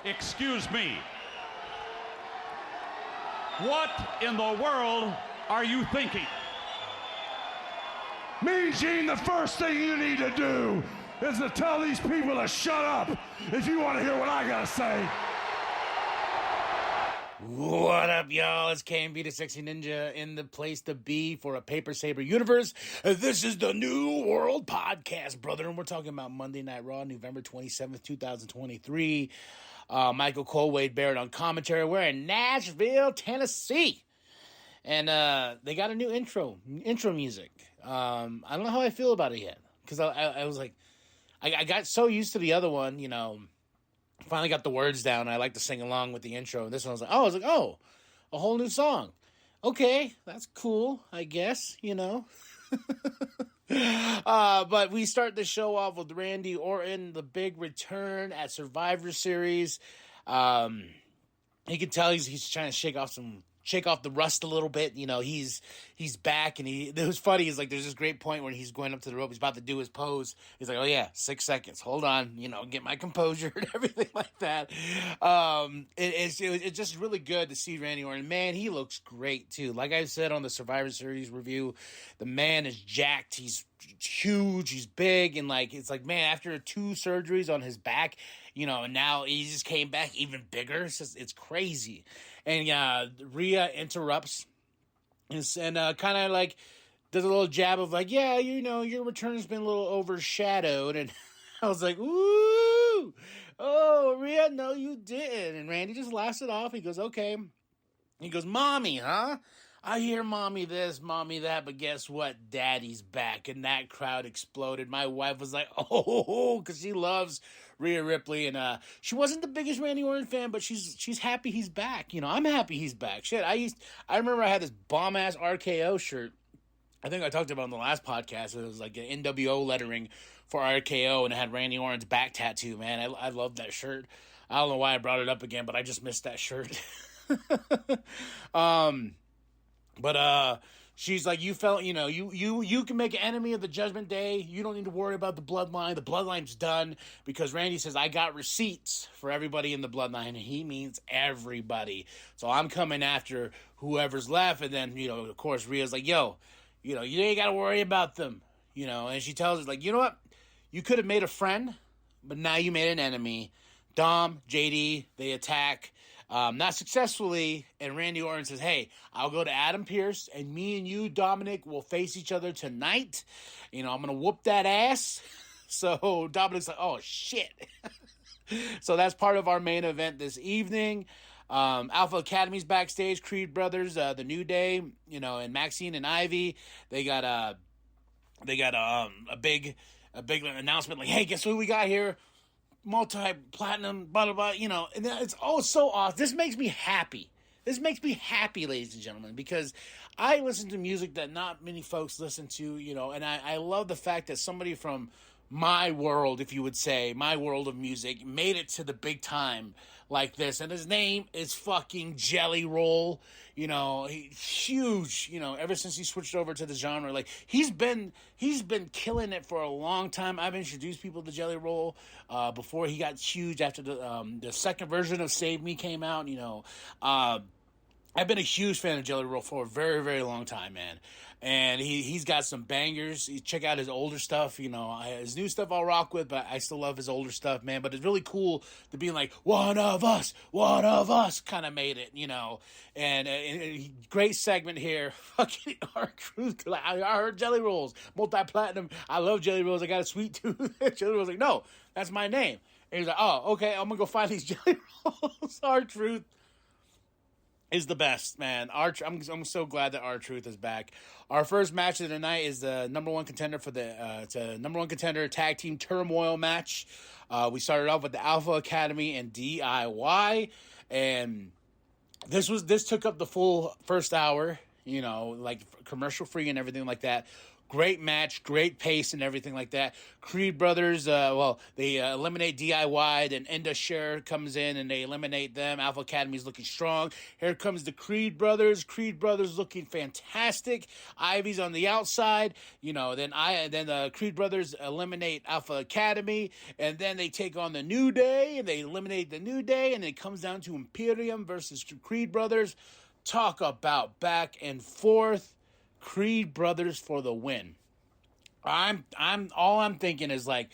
Excuse me. What in the world are you thinking? Mean Gene, the first thing you need to do is to tell these people to shut up if you want to hear what I gotta say. What up, y'all? It's KMB the Sexy Ninja in the place to be for a Paper Saber universe. This is the New World Podcast, brother, and we're talking about Monday Night Raw, November 27th, 2023. Michael Cole, Wade Barrett on commentary. We're in Nashville, Tennessee. And they got a new intro music. I don't know how I feel about it yet. Because I was like, I got so used to the other one, you know. Finally got the words down. I like to sing along with the intro. And this one I was like, oh, a whole new song. Okay, that's cool, I guess, you know. But we start the show off with Randy Orton, the big return at Survivor Series. You can tell he's trying to shake off the rust a little bit. You know, he's back, and it was funny. Is like there's this great point where he's going up to the rope. He's about to do his pose. He's like, oh yeah, 6 seconds. Hold on, you know, get my composure and everything like that. It's just really good to see Randy Orton. Man, he looks great too. Like I said on the Survivor Series review, the man is jacked. He's huge. He's big, and like it's like, man, after 2 surgeries on his back, you know, and now he just came back even bigger. It's crazy. And Rhea interrupts and kind of like does a little jab of like, yeah, you know, your return's been a little overshadowed. And I was like, ooh, oh, Rhea, no, you didn't. And Randy just laughs it off. He goes, okay. He goes, mommy, huh? I hear mommy this, mommy that, but guess what? Daddy's back. And that crowd exploded. My wife was like, oh, because she loves Rhea Ripley. And she wasn't the biggest Randy Orton fan, but she's happy he's back. You know, I'm happy he's back. Shit, I remember I had this bomb-ass RKO shirt. I think I talked about it on the last podcast. It was like an NWO lettering for RKO, and it had Randy Orton's back tattoo, man. I love that shirt. I don't know why I brought it up again, but I just missed that shirt. But she's like, you felt, you know, you can make an enemy of the Judgment Day. You don't need to worry about the bloodline. The bloodline's done, because Randy says, I got receipts for everybody in the bloodline, and he means everybody. So I'm coming after whoever's left. And then, you know, of course, Rhea's like, yo, you know, you ain't got to worry about them, you know. And she tells us, like, you know what? You could have made a friend, but now you made an enemy. Dom, JD, they attack. Not successfully, and Randy Orton says, hey, I'll go to Adam Pearce, and me and you, Dominic, will face each other tonight. You know, I'm going to whoop that ass. So Dominic's like, oh, shit. So that's part of our main event this evening. Alpha Academy's backstage. Creed Brothers, The New Day, you know, and Maxine and Ivy, they got a big announcement like, hey, guess what we got here? Multi-platinum, blah, blah, blah, you know, and it's so awesome. This makes me happy. This makes me happy, ladies and gentlemen, because I listen to music that not many folks listen to, you know, and I love the fact that somebody from my world, if you would say, my world of music, made it to the big time like this. And his name is fucking Jelly Roll. You know, he's huge, you know, ever since he switched over to the genre. Like, he's been killing it for a long time. I've introduced people to Jelly Roll before he got huge after the second version of Save Me came out, you know. I've been a huge fan of Jelly Roll for a very, very long time, man. And he's got some bangers. You check out his older stuff, you know. His new stuff I'll rock with, but I still love his older stuff, man. But it's really cool to be like, one of us kind of made it, you know. And great segment here. Fucking R-Truth. I heard Jelly Rolls, multi-platinum. I love Jelly Rolls. I got a sweet tooth. Jelly Rolls like, no, that's my name. And he's like, oh, okay, I'm going to go find these Jelly Rolls. R-Truth is the best, man. I'm so glad that R-Truth is back. Our first match of the night is the number one contender for it's a number one contender tag team turmoil match. We started off with the Alpha Academy and DIY, and this took up the full first hour, you know, like commercial free and everything like that. Great match, great pace and everything like that. Creed Brothers, they eliminate DIY, then Enda Share comes in and they eliminate them. Alpha Academy's looking strong. Here comes the Creed Brothers. Creed Brothers looking fantastic. Ivy's on the outside. Then the Creed Brothers eliminate Alpha Academy, and then they take on the New Day, and they eliminate the New Day, and it comes down to Imperium versus Creed Brothers. Talk about back and forth. Creed Brothers for the win. I'm thinking is like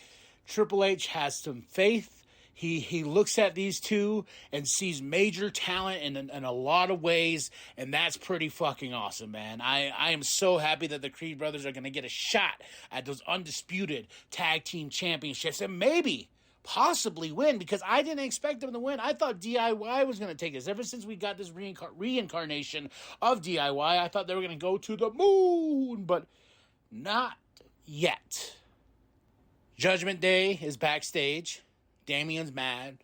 Triple H has some faith. He looks at these two and sees major talent in a lot of ways, and that's pretty fucking awesome, man. I am so happy that the Creed Brothers are going to get a shot at those undisputed tag team championships and maybe possibly win, because I didn't expect them to win. I thought DIY was going to take this. Ever since we got this reincarnation of DIY, I thought they were going to go to the moon, but not yet. Judgment Day is backstage. Damien's mad.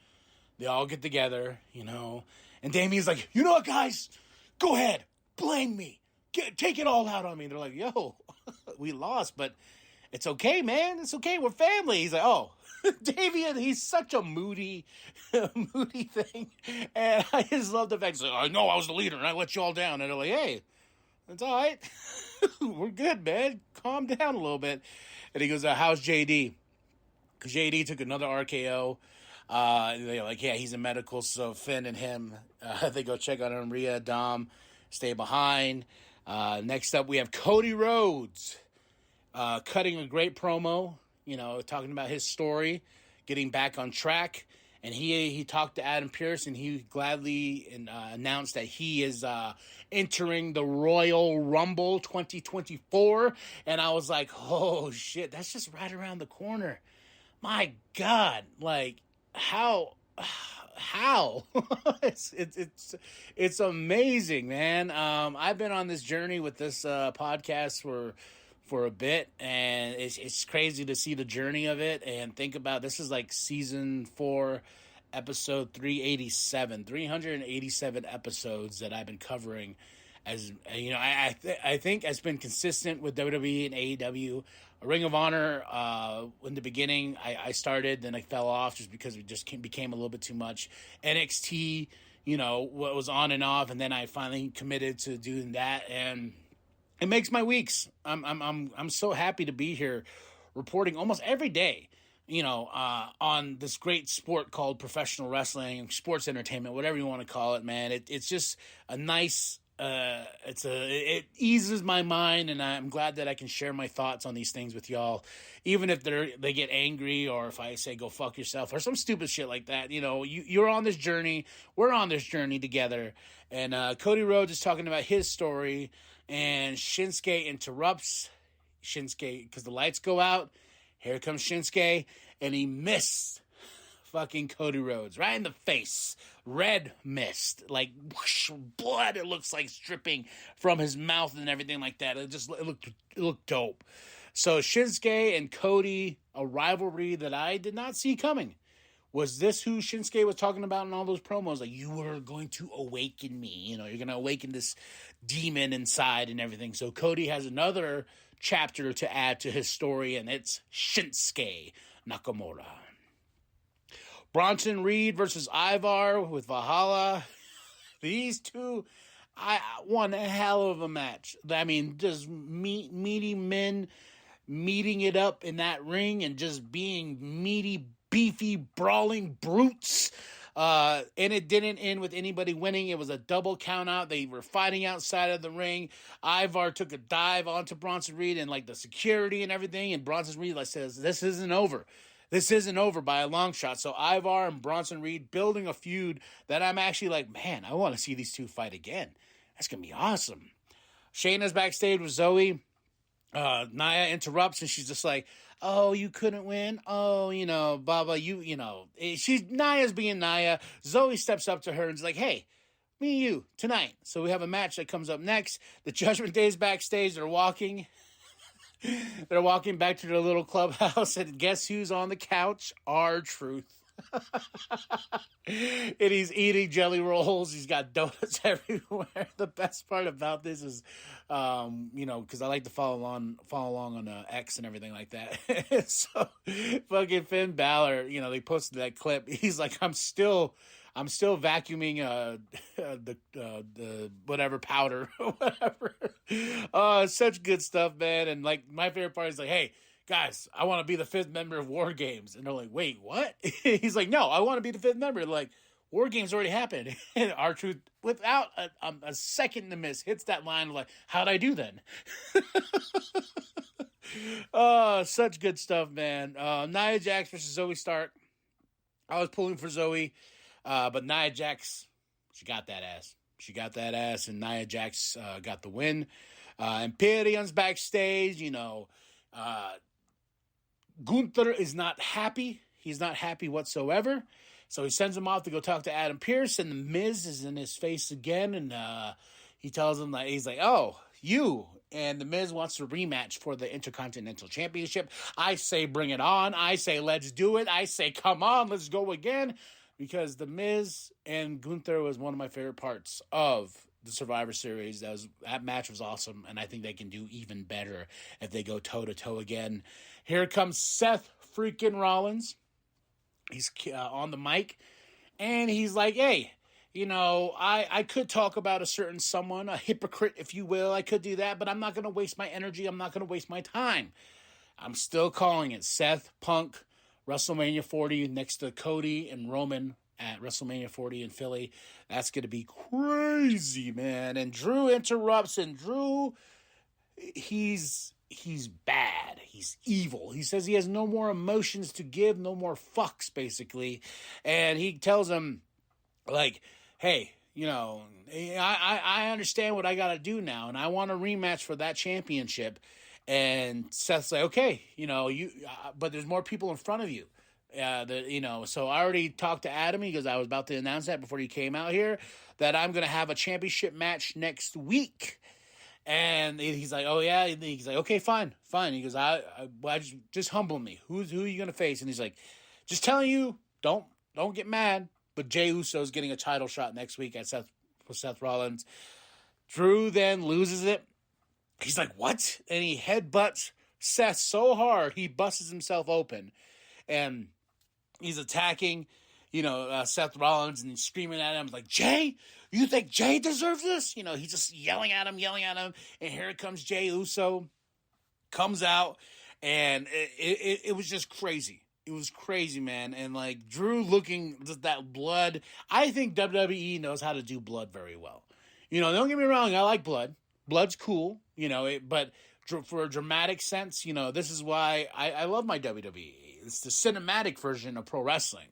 They all get together, and Damien's like, you know what, guys? Go ahead. Blame me. Take it all out on me. And they're like, yo, we lost, but it's okay, man. It's okay. We're family. He's like, oh, Damien, he's such a moody thing. And I just love the fact that I know I was the leader and I let you all down. And they're like, hey, it's all right. We're good, man. Calm down a little bit. And he goes, how's JD? Because JD took another RKO. They're like, yeah, he's in medical. So Finn and him, they go check on him. Rhea, Dom, stay behind. Next up, we have Cody Rhodes cutting a great promo. Talking about his story, getting back on track. And he talked to Adam Pearce, and he gladly announced that he is entering the Royal Rumble 2024. And I was like, oh, shit, that's just right around the corner. My God, like, how? It's amazing, man. I've been on this journey with this podcast for a bit, and it's crazy to see the journey of it and think about this is like season 4, episode 387 episodes that I've been covering. As I think it's been consistent with WWE and AEW. Ring of Honor, in the beginning, I started, then I fell off just because it just became a little bit too much. NXT, what was on and off, and then I finally committed to doing that, and it makes my weeks. I'm so happy to be here, reporting almost every day, on this great sport called professional wrestling, sports entertainment, whatever you want to call it, man. It's just a nice. It eases my mind, and I'm glad that I can share my thoughts on these things with y'all, even if they get angry, or if I say go fuck yourself or some stupid shit like that. You're on this journey, we're on this journey together, and Cody Rhodes is talking about his story, and Shinsuke interrupts Shinsuke because the lights go out. Here comes Shinsuke, and he missed fucking Cody Rhodes right in the face. Red mist, like whoosh, blood. It looks like dripping from his mouth and everything like that. It looked dope. So Shinsuke and Cody, a rivalry that I did not see coming. Was this who Shinsuke was talking about in all those promos? Like, you are going to awaken me. You're going to awaken this demon inside and everything. So Cody has another chapter to add to his story, and it's Shinsuke Nakamura. Bronson Reed versus Ivar with Valhalla. These two, one hell of a match. I mean, just meaty men meeting it up in that ring and just being meaty, beefy, brawling brutes. And it didn't end with anybody winning. It was a double count out. They were fighting outside of the ring. Ivar took a dive onto Bronson Reed and like the security and everything. And Bronson Reed says, this isn't over. This isn't over by a long shot. So Ivar and Bronson Reed building a feud that I'm actually like, man, I want to see these two fight again. That's going to be awesome. Shayna's backstage with Zoe. Nia interrupts and she's just like, oh, you couldn't win? Oh, Baba, Nia's being Nia. Zoe steps up to her and is like, hey, me and you, tonight. So we have a match that comes up next. The Judgment Day's backstage. They're walking. They're walking back to their little clubhouse, and guess who's on the couch? R-Truth. And he's eating jelly rolls. He's got donuts everywhere. The best part about this is, because I like to follow along on X and everything like that. So fucking Finn Balor, they posted that clip. He's like, I'm still vacuuming the whatever powder, whatever. Such good stuff, man. And like my favorite part is like, hey, guys, I want to be the 5th member of War Games. And they're like, wait, what? He's like, no, I want to be the 5th member. They're like, War Games already happened. And R-Truth, without a second to miss, hits that line of like, how'd I do then? Oh, such good stuff, man. Nia Jax versus Zoe Stark. I was pulling for Zoe, but Nia Jax, she got that ass. She got that ass, and Nia Jax got the win. Imperium's backstage, Gunther is not happy. He's not happy whatsoever. So he sends him off to go talk to Adam Pearce, and the Miz is in his face again, and he tells him that he's like, oh, you. And the Miz wants a rematch for the Intercontinental Championship. I say bring it on. I say let's do it. I say come on, let's go again. Because the Miz and Gunther was one of my favorite parts of the Survivor Series. That match was awesome, and I think they can do even better if they go toe-to-toe again. Here comes Seth freaking Rollins. He's on the mic, and he's like, hey, I could talk about a certain someone, a hypocrite, if you will. I could do that, but I'm not going to waste my energy. I'm not going to waste my time. I'm still calling it Seth Punk, WrestleMania 40 next to Cody and Roman at WrestleMania 40 in Philly. That's going to be crazy, man. And Drew interrupts, and Drew, he's bad. He's evil. He says he has no more emotions to give, no more fucks, basically. And he tells him, like, hey, I understand what I got to do now, and I want a rematch for that championship. And Seth's like, okay, but there's more people in front of you. So I already talked to Adam because I was about to announce that before he came out here, that I'm going to have a championship match next week. And he's like, oh yeah. And he's like, okay, fine. He goes, I just humble me. Who are you going to face? And he's like, just telling you, don't get mad. But Jey Uso's getting a title shot next week at Seth Rollins. Drew then loses it. He's like, what? And he headbutts Seth so hard, he busts himself open. And he's attacking, Seth Rollins, and he's screaming at him like, Jey, you think Jey deserves this? He's just yelling at him. And here comes Jey Uso, comes out, and it was just crazy. It was crazy, man. And like Drew looking at that blood, I think WWE knows how to do blood very well. Don't get me wrong, I like blood. Blood's cool, but for a dramatic sense, this is why I love my WWE. It's the cinematic version of pro wrestling,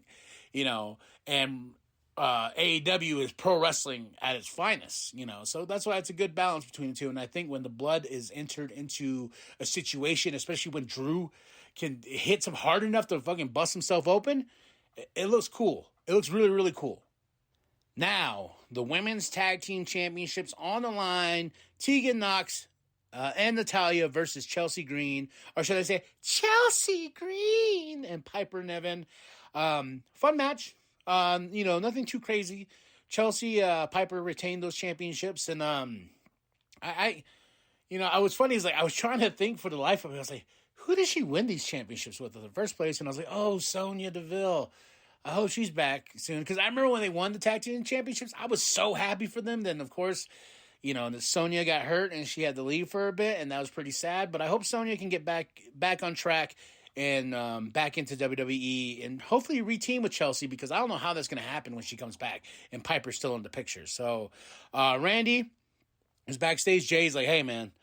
and AEW is pro wrestling at its finest, so that's why it's a good balance between the two. And I think when the blood is entered into a situation, especially when Drew can hit him hard enough to fucking bust himself open, it looks cool. It looks really, really cool. Now, the Women's Tag Team Championships on the line. Tegan Nox and Natalya versus Chelsea Green. Or should I say Chelsea Green and Piper Niven. Fun match. Nothing too crazy. Chelsea, Piper retained those championships. And I was funny. Is like I was trying to think for the life of me. I was like, who did she win these championships with in the first place? And I was like, oh, Sonya Deville. I hope she's back soon. Because I remember when they won the tag team championships, I was so happy for them. Then, of course, Sonya got hurt and she had to leave for a bit, and that was pretty sad. But I hope Sonya can get back on track and back into WWE and hopefully reteam with Chelsea, because I don't know how that's going to happen when she comes back and Piper's still in the picture. So Randy is backstage. Jay's like, hey, man,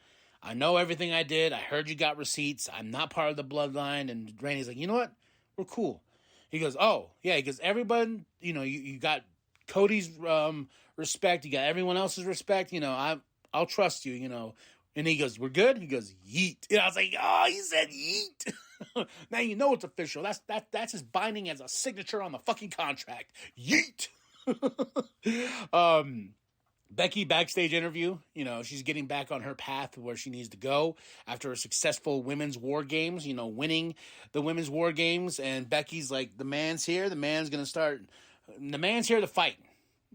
I know everything I did. I heard you got receipts. I'm not part of the bloodline. And Randy's like, you know what? We're cool. He goes, oh, yeah. He goes, everybody, you got Cody's respect. You got everyone else's respect. I'll trust you, And he goes, we're good? He goes, yeet. And I was like, oh, he said yeet. Now you know it's official. That's as binding as a signature on the fucking contract. Yeet. Becky backstage interview, she's getting back on her path where she needs to go after a successful women's war games, winning the women's war games. And Becky's like, the man's here. The man's here to fight,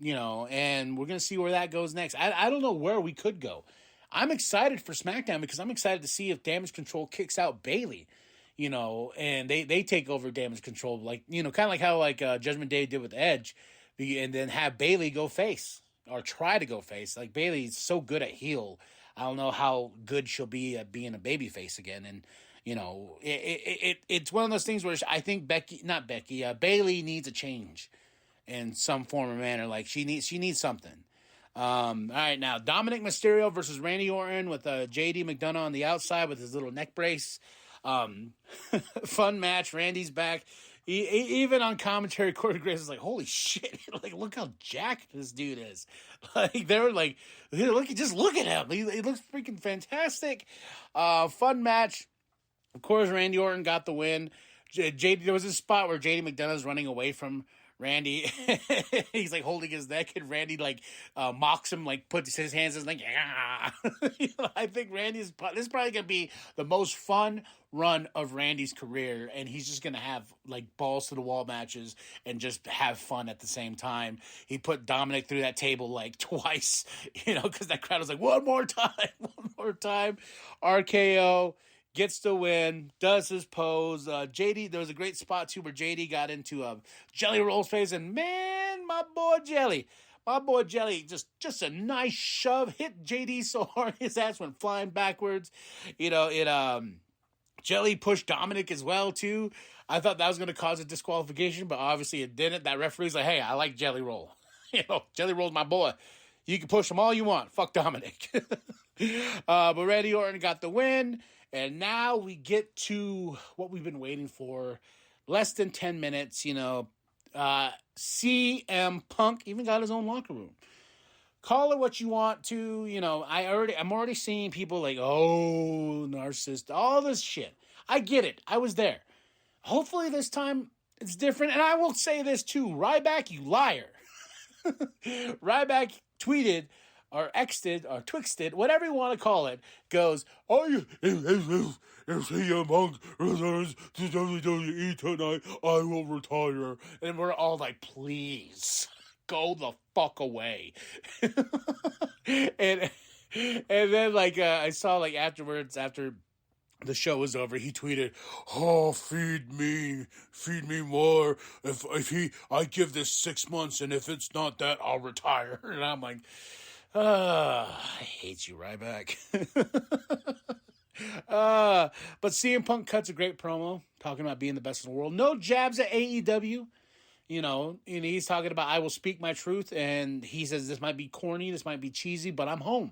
and we're going to see where that goes next. I don't know where we could go. I'm excited for SmackDown because I'm excited to see if Damage Control kicks out Bayley, and they take over Damage Control, like, kind of like how Judgment Day did with Edge, and then have Bayley go face. Or try to go face. Like, Bayley's so good at heel. I don't know how good she'll be at being a baby face again. And, it's one of those things where I think Bayley needs a change in some form or manner. Like, she needs something. All right, now, Dominic Mysterio versus Randy Orton with JD McDonough on the outside with his little neck brace. Fun match. Randy's back. Even on commentary, Corey Graves is like, holy shit, like, look how jacked this dude is. Like, they were like, just look at him. He looks freaking fantastic. Fun match. Of course, Randy Orton got the win. There was a spot where JD McDonough's running away from Randy. He's like holding his neck, and Randy mocks him, like puts his hands in, like, yeah. I think this is probably gonna be the most fun run of Randy's career, and he's just gonna have like balls to the wall matches and just have fun at the same time. He put Dominic through that table like twice, because that crowd was like, one more time. RKO gets the win, does his pose. JD, there was a great spot too where JD got into Jelly Roll's face, and man, my boy Jelly, just a nice shove, hit JD so hard his ass went flying backwards. Jelly pushed Dominic as well too. I thought that was going to cause a disqualification, but obviously it didn't. That referee's like, hey, I like Jelly Roll. Jelly Roll's my boy. You can push him all you want. Fuck Dominic. But Randy Orton got the win. And now we get to what we've been waiting for. Less than 10 minutes, CM Punk even got his own locker room. Call it what you want to, I'm already seeing people like, oh, narcissist, all this shit. I get it. I was there. Hopefully this time it's different. And I will say this too. Ryback, you liar. Ryback tweeted or X'd or Twixted, whatever you want to call it, goes, if CM Punk returns to WWE tonight, I will retire. And we're all like, please, go the fuck away. and then I saw afterwards, after the show was over, he tweeted, oh, feed me more. I give this 6 months, and if it's not that, I'll retire. And I'm like, I hate you, Ryback. But CM Punk cuts a great promo talking about being the best in the world. No jabs at AEW. And he's talking about, I will speak my truth. And he says, this might be corny, this might be cheesy, but I'm home.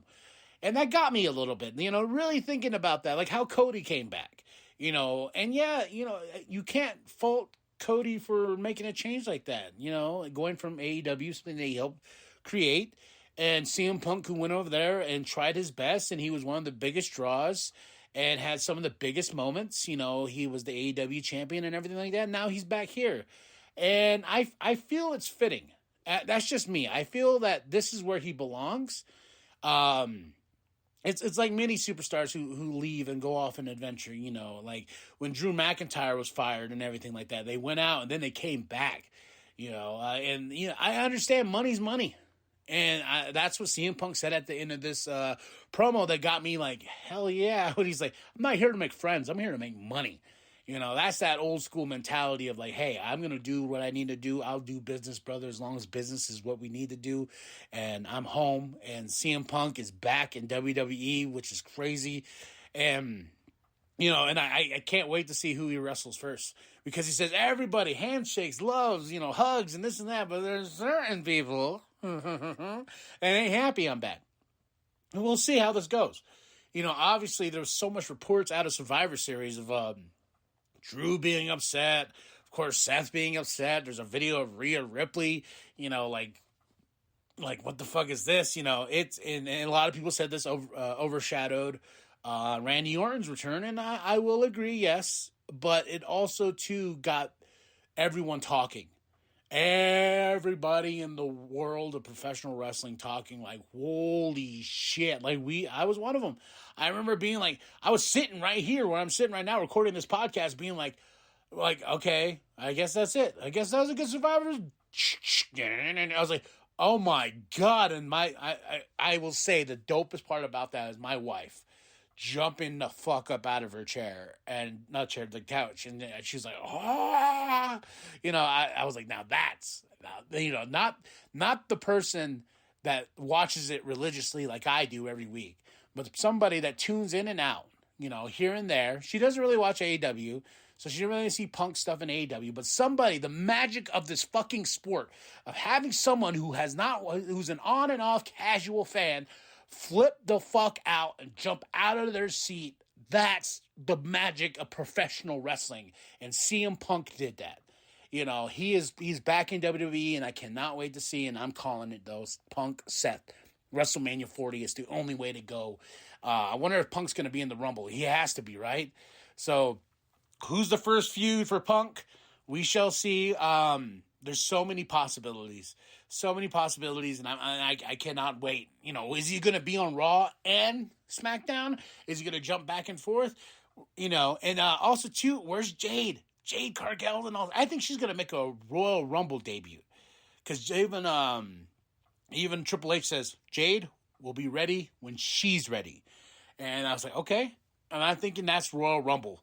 And that got me a little bit, really thinking about that, like how Cody came back, and yeah, you can't fault Cody for making a change like that, going from AEW, something that he helped create, and CM Punk, who went over there and tried his best, and he was one of the biggest draws and had some of the biggest moments. He was the AEW champion and everything like that. Now he's back here. And I feel it's fitting. That's just me. I feel that this is where he belongs. It's like many superstars who leave and go off an adventure, like when Drew McIntyre was fired and everything like that. They went out and then they came back, I understand money's money. And that's what CM Punk said at the end of this promo that got me like, hell yeah. When he's like, I'm not here to make friends. I'm here to make money. That's that old school mentality of like, hey, I'm going to do what I need to do. I'll do business, brother, as long as business is what we need to do. And I'm home. And CM Punk is back in WWE, which is crazy. And, and I can't wait to see who he wrestles first. Because he says, everybody, handshakes, loves, hugs, and this and that. But there's certain people and ain't happy I'm back. And we'll see how this goes. Obviously there was so much reports out of Survivor Series of Drew being upset, of course Seth being upset. There's a video of Rhea Ripley, like what the fuck is this? It's and a lot of people said this overshadowed Randy Orton's return, and I will agree, yes, but it also too got everyone talking. everybody in the world of professional wrestling talking like, holy shit. Like I was one of them. I remember being like, I was sitting right here where I'm sitting right now recording this podcast being like, okay, I guess that's it. I guess that was a good Survivor. And I was like, oh my God. And I will say the dopest part about that is my wife jumping the fuck up out of her chair and not chair, the couch. And she's like, oh, I was like, now that's, not the person that watches it religiously like I do every week, but somebody that tunes in and out, here and there. She doesn't really watch AEW, so she didn't really see Punk stuff in AEW, but somebody, the magic of this fucking sport, of having someone who's an on and off casual fan, flip the fuck out and jump out of their seat. That's the magic of professional wrestling. And CM Punk did that. He's back in WWE, and I cannot wait to see, and I'm calling it though, Punk Seth. WrestleMania 40 is the only way to go. I wonder if Punk's going to be in the Rumble. He has to be, right? So who's the first feud for Punk? We shall see. There's so many possibilities. And I cannot wait. Is he going to be on Raw and SmackDown? Is he going to jump back and forth? And also, too, where's Jade? Jade Cargill and all. I think she's going to make a Royal Rumble debut. Because even Triple H says, Jade will be ready when she's ready. And I was like, okay. And I'm thinking that's Royal Rumble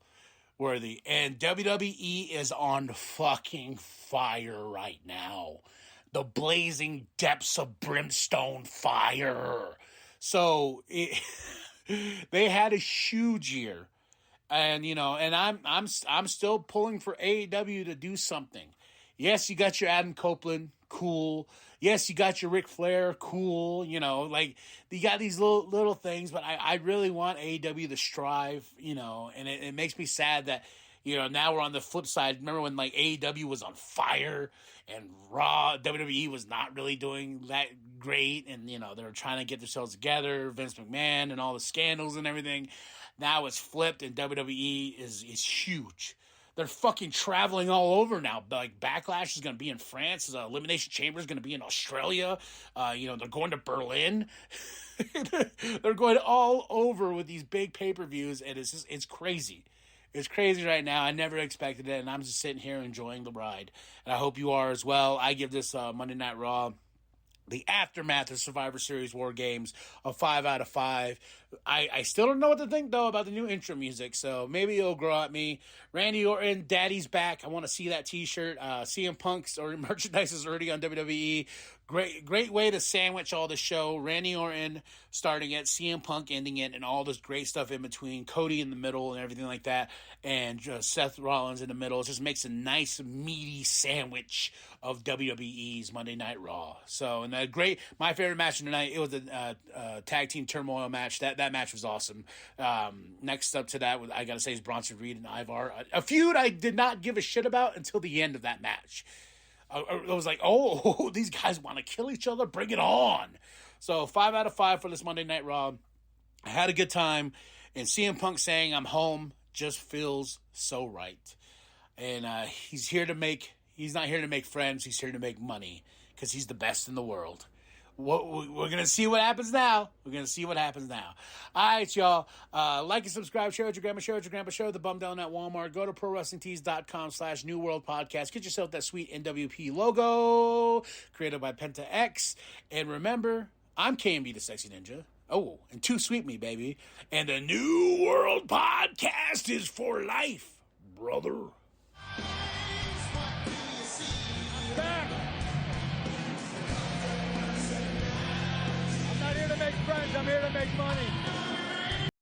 worthy. And WWE is on fucking fire right now. The blazing depths of brimstone fire. So they had a huge year. And, and I'm still pulling for AEW to do something. Yes, you got your Adam Copeland, cool. Yes, you got your Ric Flair, cool. You got these little things, but I really want AEW to strive, and it makes me sad that, now we're on the flip side. Remember when AEW was on fire and Raw, WWE was not really doing that great, and they were trying to get themselves together, Vince McMahon and all the scandals and everything. Now it's flipped, and WWE is huge. They're fucking traveling all over now. Like, Backlash is going to be in France. Elimination Chamber is going to be in Australia. They're going to Berlin. They're going all over with these big pay-per-views, and it's crazy. It's crazy right now. I never expected it, and I'm just sitting here enjoying the ride. And I hope you are as well. I give this Monday Night Raw, the aftermath of Survivor Series War Games, a 5 out of 5. I still don't know what to think, though, about the new intro music, so maybe it'll grow at me. Randy Orton, Daddy's back. I want to see that t-shirt. CM Punk's or merchandise is already on WWE. Great way to sandwich all the show. Randy Orton starting it, CM Punk ending it, and all this great stuff in between. Cody in the middle and everything like that, and Seth Rollins in the middle. It just makes a nice, meaty sandwich of WWE's Monday Night Raw. So, and my favorite match tonight, it was a tag team turmoil match. That match was awesome. Next up to that, I got to say, is Bronson Reed and Ivar. A feud I did not give a shit about until the end of that match. I was like, oh, these guys want to kill each other? Bring it on. So 5 out of 5 for this Monday Night Raw. I had a good time. And CM Punk saying I'm home just feels so right. And he's not here to make friends. He's here to make money because he's the best in the world. We're going to see what happens now. All right, y'all. Like and subscribe. Share with your grandma. Share with your grandpa. Share with the bum down at Walmart. Go to ProWrestlingTees.com/New World Podcast. Get yourself that sweet NWP logo created by Penta X. And remember, I'm KMB the Sexy Ninja. Oh, and Too Sweet Me, baby. And the New World Podcast is for life, brother. I'm here to make friends. I'm here to make money.